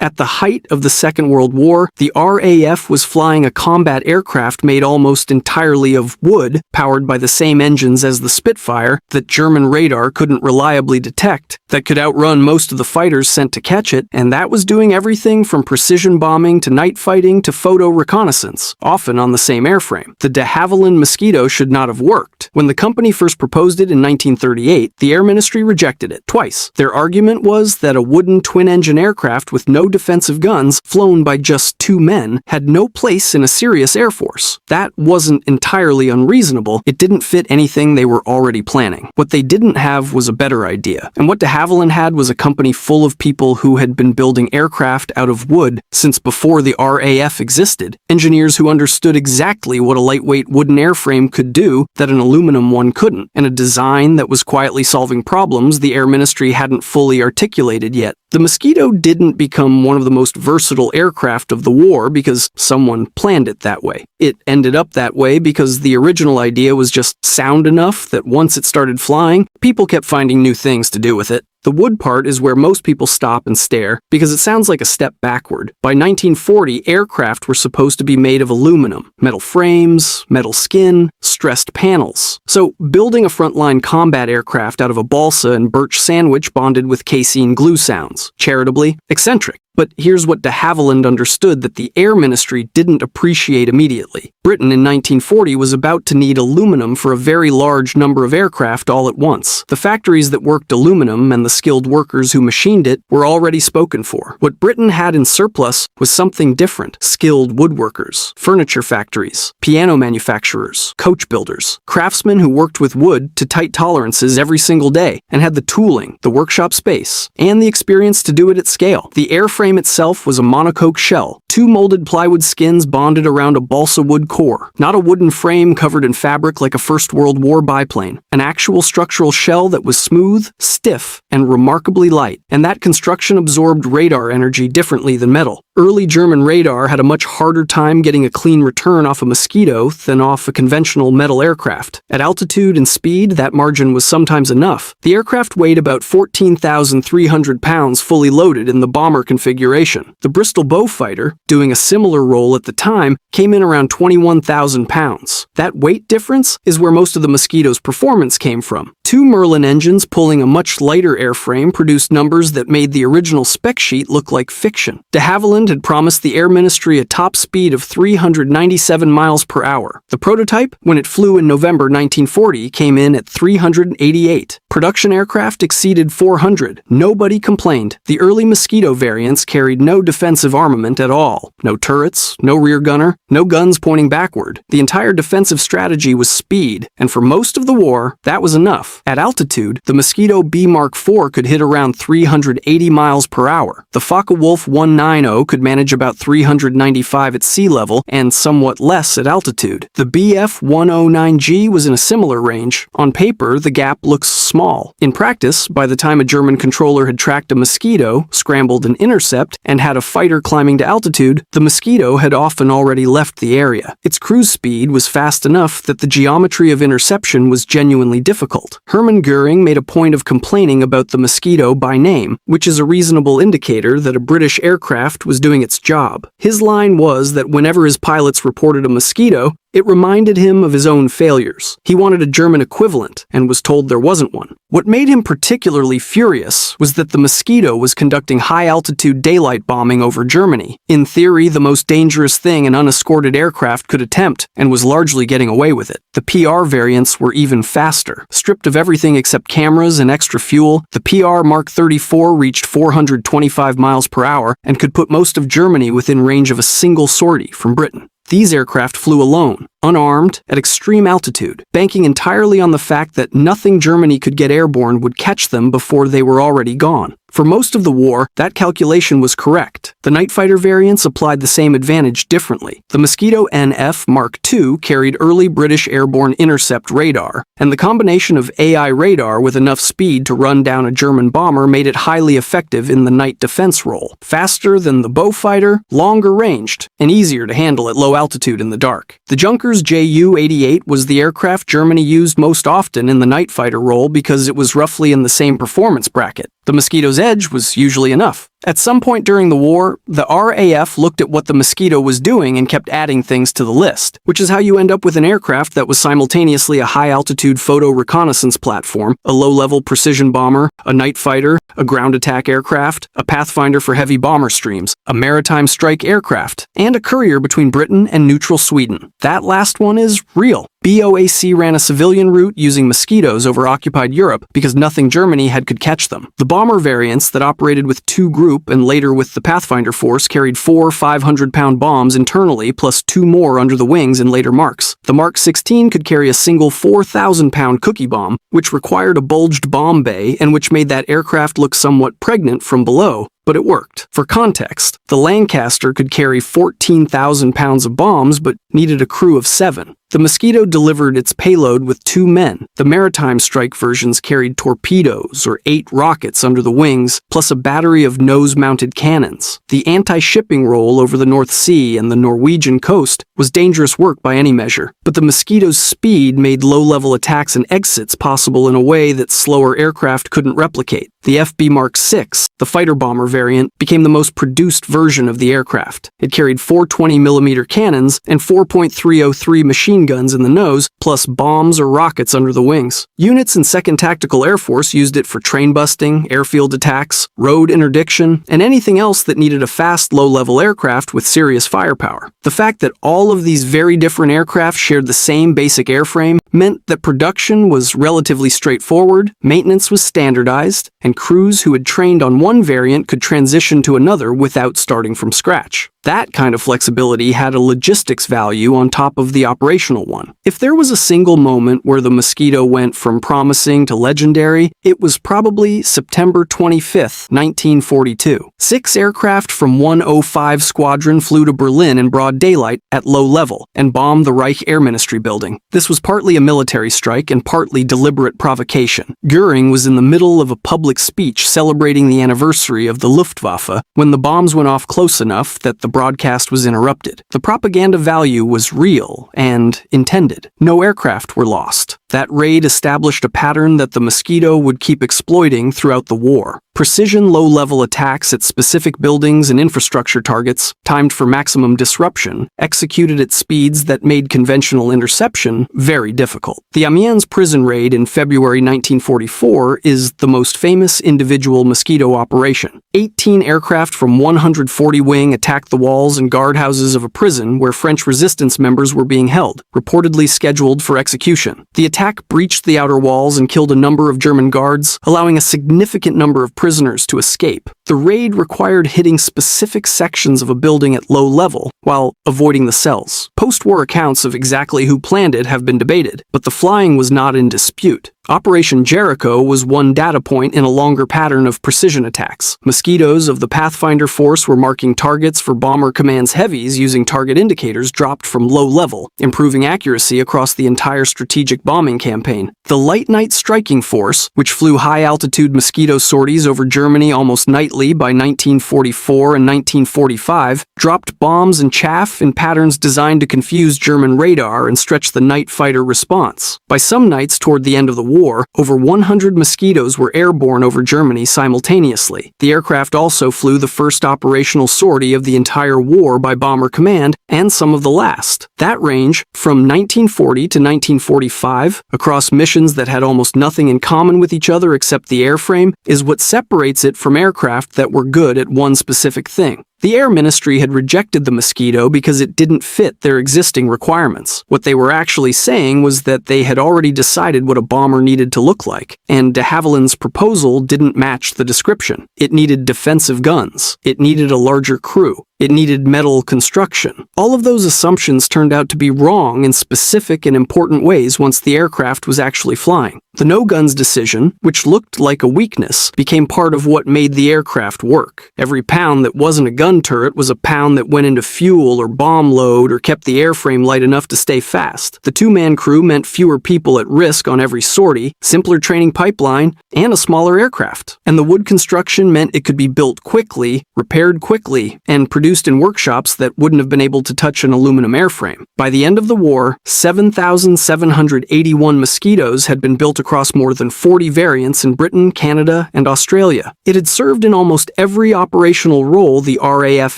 At the height of the Second World War, the RAF was flying a combat aircraft made almost entirely of wood, powered by the same engines as the Spitfire that German radar couldn't reliably detect, that could outrun most of the fighters sent to catch it, and that was doing everything from precision bombing to night fighting to photo reconnaissance, often on the same airframe. The de Havilland Mosquito should not have worked. When the company first proposed it in 1938, the Air Ministry rejected it twice. Their argument was that a wooden twin-engine aircraft with no defensive guns, flown by just 2 men, had no place in a serious air force. That wasn't entirely unreasonable. It didn't fit anything they were already planning. What they didn't have was a better idea. And what de Havilland had was a company full of people who had been building aircraft out of wood since before the RAF existed. Engineers who understood exactly what a lightweight wooden airframe could do that an aluminum one couldn't, and a design that was quietly solving problems the Air Ministry hadn't fully articulated yet. The Mosquito didn't become one of the most versatile aircraft of the war because someone planned it that way. It ended up that way because the original idea was just sound enough that once it started flying, people kept finding new things to do with it. The wood part is where most people stop and stare, because it sounds like a step backward. By 1940, aircraft were supposed to be made of aluminum, metal frames, metal skin, stressed panels. So, building a frontline combat aircraft out of a balsa and birch sandwich bonded with casein glue sounds charitably eccentric. But here's what de Havilland understood that the Air Ministry didn't appreciate immediately. Britain in 1940 was about to need aluminum for a very large number of aircraft all at once. The factories that worked aluminum and the skilled workers who machined it were already spoken for. What Britain had in surplus was something different: skilled woodworkers, furniture factories, piano manufacturers, coach builders, craftsmen who worked with wood to tight tolerances every single day and had the tooling, the workshop space, and the experience to do it at scale. The airframe itself was a monocoque shell, 2 molded plywood skins bonded around a balsa wood core, not a wooden frame covered in fabric like a First World War biplane, an actual structural shell that was smooth, stiff, and remarkably light, and that construction absorbed radar energy differently than metal. Early German radar had a much harder time getting a clean return off a Mosquito than off a conventional metal aircraft. At altitude and speed, that margin was sometimes enough. The aircraft weighed about 14,300 pounds fully loaded in the bomber configuration. The Bristol Beaufighter, doing a similar role at the time, came in around 21,000 pounds. That weight difference is where most of the Mosquito's performance came from. 2 Merlin engines pulling a much lighter airframe produced numbers that made the original spec sheet look like fiction. De Havilland had promised the Air Ministry a top speed of 397 miles per hour. The prototype, when it flew in November 1940, came in at 388. Production aircraft exceeded 400. Nobody complained. The early Mosquito variants carried no defensive armament at all. No turrets, no rear gunner, no guns pointing backward. The entire defensive strategy was speed, and for most of the war, that was enough. At altitude, the Mosquito B Mark IV could hit around 380 miles per hour. The Focke-Wulf 190 could manage about 395 at sea level and somewhat less at altitude. The Bf-109G was in a similar range. On paper, the gap looks small. In practice, by the time a German controller had tracked a Mosquito, scrambled an intercept, and had a fighter climbing to altitude, the Mosquito had often already left the area. Its cruise speed was fast enough that the geometry of interception was genuinely difficult. Hermann Göring made a point of complaining about the Mosquito by name, which is a reasonable indicator that a British aircraft was doing its job. His line was that whenever his pilots reported a Mosquito, it reminded him of his own failures. He wanted a German equivalent and was told there wasn't one. What made him particularly furious was that the Mosquito was conducting high-altitude daylight bombing over Germany. In theory, the most dangerous thing an unescorted aircraft could attempt, and was largely getting away with it. The PR variants were even faster. Stripped of everything except cameras and extra fuel, the PR Mark 34 reached 425 miles per hour and could put most of Germany within range of a single sortie from Britain. These aircraft flew alone, unarmed, at extreme altitude, banking entirely on the fact that nothing Germany could get airborne would catch them before they were already gone. For most of the war, that calculation was correct. The night fighter variants applied the same advantage differently. The Mosquito NF Mark II carried early British airborne intercept radar, and the combination of AI radar with enough speed to run down a German bomber made it highly effective in the night defense role. Faster than the Beaufighter, longer ranged, and easier to handle at low altitude in the dark. The Junkers Ju-88 was the aircraft Germany used most often in the night fighter role because it was roughly in the same performance bracket. The Mosquito's edge was usually enough. At some point during the war, the RAF looked at what the Mosquito was doing and kept adding things to the list, which is how you end up with an aircraft that was simultaneously a high-altitude photo reconnaissance platform, a low-level precision bomber, a night fighter, a ground attack aircraft, a pathfinder for heavy bomber streams, a maritime strike aircraft, and a courier between Britain and neutral Sweden. That last one is real. BOAC ran a civilian route using Mosquitoes over occupied Europe because nothing Germany had could catch them. The bomber variants that operated with 2 Group and later with the Pathfinder force carried 4 500-pound bombs internally plus 2 more under the wings in later Marks. The Mark 16 could carry a single 4,000-pound cookie bomb, which required a bulged bomb bay and which made that aircraft look somewhat pregnant from below. But it worked. For context, the Lancaster could carry 14,000 pounds of bombs but needed a crew of 7. The Mosquito delivered its payload with 2 men. The maritime strike versions carried torpedoes or 8 rockets under the wings, plus a battery of nose-mounted cannons. The anti-shipping role over the North Sea and the Norwegian coast was dangerous work by any measure, but the Mosquito's speed made low-level attacks and exits possible in a way that slower aircraft couldn't replicate. The FB Mark 6, the fighter bomber variant, became the most produced version of the aircraft. It carried 4 20mm cannons and 4.303 machine guns in the nose, plus bombs or rockets under the wings. Units in 2nd Tactical Air Force used it for train busting, airfield attacks, road interdiction, and anything else that needed a fast, low-level aircraft with serious firepower. The fact that all of these very different aircraft shared the same basic airframe meant that production was relatively straightforward, maintenance was standardized, and crews who had trained on one variant could transition to another without starting from scratch. That kind of flexibility had a logistics value on top of the operational one. If there was a single moment where the Mosquito went from promising to legendary, it was probably September 25, 1942. 6 aircraft from 105 Squadron flew to Berlin in broad daylight at low level and bombed the Reich Air Ministry building. This was partly a military strike and partly deliberate provocation. Göring was in the middle of a public speech celebrating the anniversary of the Luftwaffe when the bombs went off close enough that the broadcast was interrupted. The propaganda value was real and intended. No aircraft were lost. That raid established a pattern that the Mosquito would keep exploiting throughout the war. Precision low-level attacks at specific buildings and infrastructure targets, timed for maximum disruption, executed at speeds that made conventional interception very difficult. The Amiens prison raid in February 1944 is the most famous individual Mosquito operation. 18 aircraft from 140 Wing attacked the walls and guardhouses of a prison where French resistance members were being held, reportedly scheduled for execution. The attack breached the outer walls and killed a number of German guards, allowing a significant number of prisoners to escape. The raid required hitting specific sections of a building at low level while avoiding the cells. Post-war accounts of exactly who planned it have been debated, but the flying was not in dispute. Operation Jericho was one data point in a longer pattern of precision attacks. Mosquitoes of the Pathfinder force were marking targets for Bomber Command's heavies using target indicators dropped from low level, improving accuracy across the entire strategic bombing campaign. The Light Night Striking Force, which flew high-altitude Mosquito sorties over Germany almost nightly by 1944 and 1945, dropped bombs and chaff in patterns designed to confuse German radar and stretch the night fighter response. By some nights toward the end of the war, over 100 Mosquitoes were airborne over Germany simultaneously. The aircraft also flew the first operational sortie of the entire war by Bomber Command and some of the last. That range, from 1940 to 1945, across missions that had almost nothing in common with each other except the airframe, is what separates it from aircraft that were good at one specific thing. The Air Ministry had rejected the Mosquito because it didn't fit their existing requirements. What they were actually saying was that they had already decided what a bomber needed to look like, and de Havilland's proposal didn't match the description. It needed defensive guns. It needed a larger crew. It needed metal construction. All of those assumptions turned out to be wrong in specific and important ways once the aircraft was actually flying. The no-guns decision, which looked like a weakness, became part of what made the aircraft work. Every pound that wasn't a gun turret was a pound that went into fuel or bomb load or kept the airframe light enough to stay fast. The 2-man crew meant fewer people at risk on every sortie, simpler training pipeline, and a smaller aircraft. And the wood construction meant it could be built quickly, repaired quickly, and produced produced in workshops that wouldn't have been able to touch an aluminum airframe. By the end of the war, 7,781 Mosquitoes had been built across more than 40 variants in Britain, Canada, and Australia. It had served in almost every operational role the RAF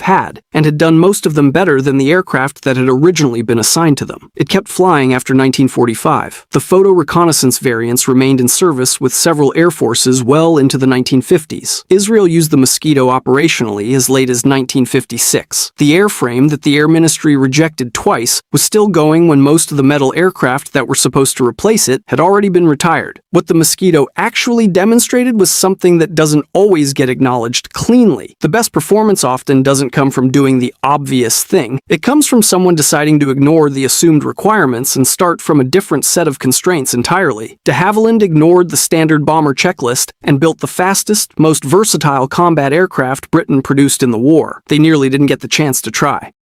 had, and had done most of them better than the aircraft that had originally been assigned to them. It kept flying after 1945. The photo reconnaissance variants remained in service with several air forces well into the 1950s. Israel used the Mosquito operationally as late as 1956. The airframe that the Air Ministry rejected twice was still going when most of the metal aircraft that were supposed to replace it had already been retired. What the Mosquito actually demonstrated was something that doesn't always get acknowledged cleanly. The best performance often doesn't come from doing the obvious thing. It comes from someone deciding to ignore the assumed requirements and start from a different set of constraints entirely. De Havilland ignored the standard bomber checklist and built the fastest, most versatile combat aircraft Britain produced in the war. They nearly didn't get the chance to try.